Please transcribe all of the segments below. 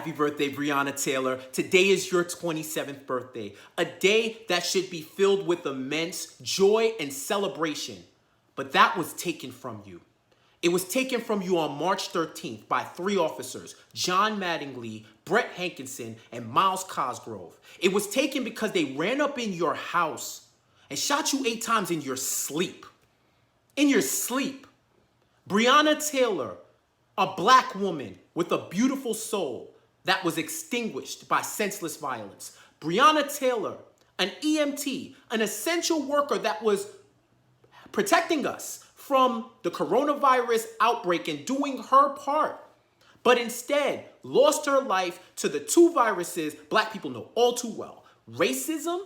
Happy birthday, Breonna Taylor. Today is your 27th birthday, a day that should be filled with immense joy and celebration. But that was taken from you. It was taken from you on March 13th by 3 officers, John Mattingly, Brett Hankinson, and Miles Cosgrove. It was taken because they ran up in your house and shot you 8 times in your sleep. In your sleep. Breonna Taylor, a black woman with a beautiful soul that was extinguished by senseless violence. Breonna Taylor, an EMT, an essential worker that was protecting us from the coronavirus outbreak and doing her part, but instead lost her life to the 2 viruses black people know all too well: racism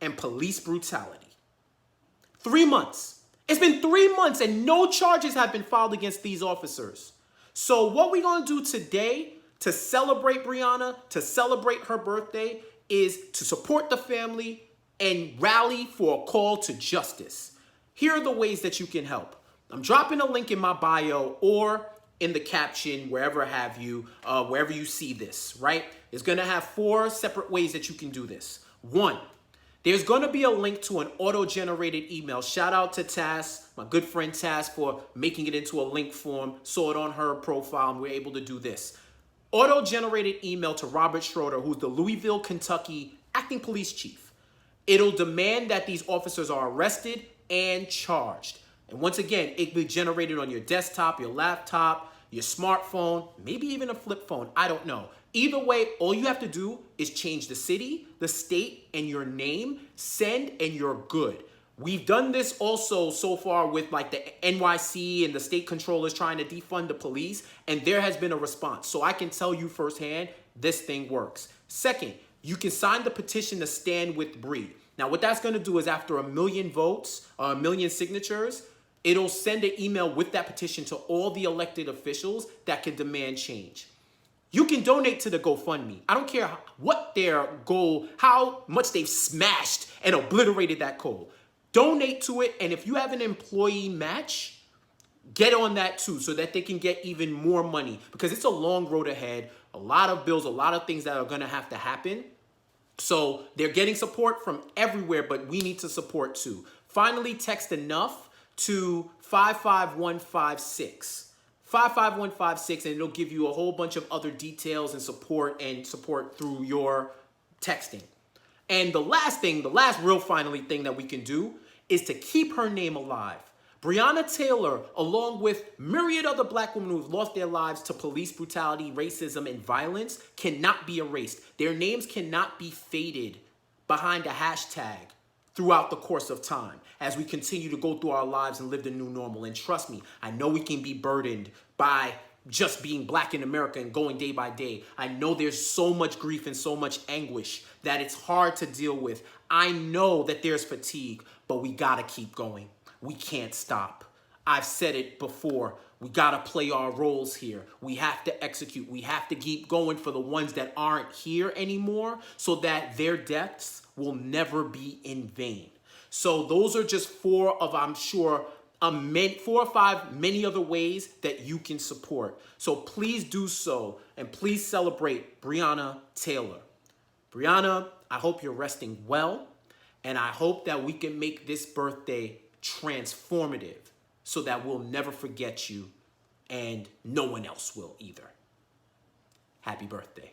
and police brutality. 3 months. It's been 3 months and no charges have been filed against these officers. So what we're going to do today to celebrate Breonna, to celebrate her birthday, is to support the family and rally for a call to justice. Here are the ways that you can help. I'm dropping a link in my bio or in the caption, wherever wherever you see this, right? It's going to have 4 separate ways that you can do this. 1, there's going to be a link to an auto-generated email. Shout out to Tass, my good friend Tass, for making it into a link form. Saw it on her profile, and we're able to do this. Auto-generated email to Robert Schroeder, who's the Louisville, Kentucky acting police chief. It'll demand that these officers are arrested and charged. And once again, it will be generated on your desktop, your laptop, your smartphone, maybe even a flip phone. I don't know. Either way, all you have to do is change the city, the state, and your name, send, and you're good. We've done this also so far with like the NYC and the state controllers trying to defund the police, and there has been a response. So I can tell you firsthand, this thing works. Second, you can sign the petition to stand with Bree. Now, what that's going to do is after 1 million votes, 1 million signatures, it'll send an email with that petition to all the elected officials that can demand change. You can donate to the GoFundMe. I don't care what their goal, how much they've smashed and obliterated that goal. Donate to it, and if you have an employee match, get on that too so that they can get even more money, because it's a long road ahead, a lot of bills, a lot of things that are going to have to happen. So they're getting support from everywhere, but we need to support too. Finally, text enough to 55156. 55156, and it'll give you a whole bunch of other details and support through your texting. And the last real finally thing that we can do is to keep her name alive. Breonna Taylor, along with myriad other black women who've lost their lives to police brutality, racism, and violence, cannot be erased. Their names cannot be faded behind a hashtag throughout the course of time as we continue to go through our lives and live the new normal. And trust me, I know we can be burdened by just being black in America and going day by day. I know there's so much grief and so much anguish that it's hard to deal with. I know that there's fatigue, but we gotta keep going. We can't stop. I've said it before. We gotta play our roles here. We have to execute. We have to keep going for the ones that aren't here anymore so that their deaths will never be in vain. So those are just 4 of, I'm sure, 4 or 5 many other ways that you can support. So please do so, and please celebrate Breonna Taylor. Breonna, I hope you're resting well, and I hope that we can make this birthday transformative so that we'll never forget you, and no one else will either. Happy birthday.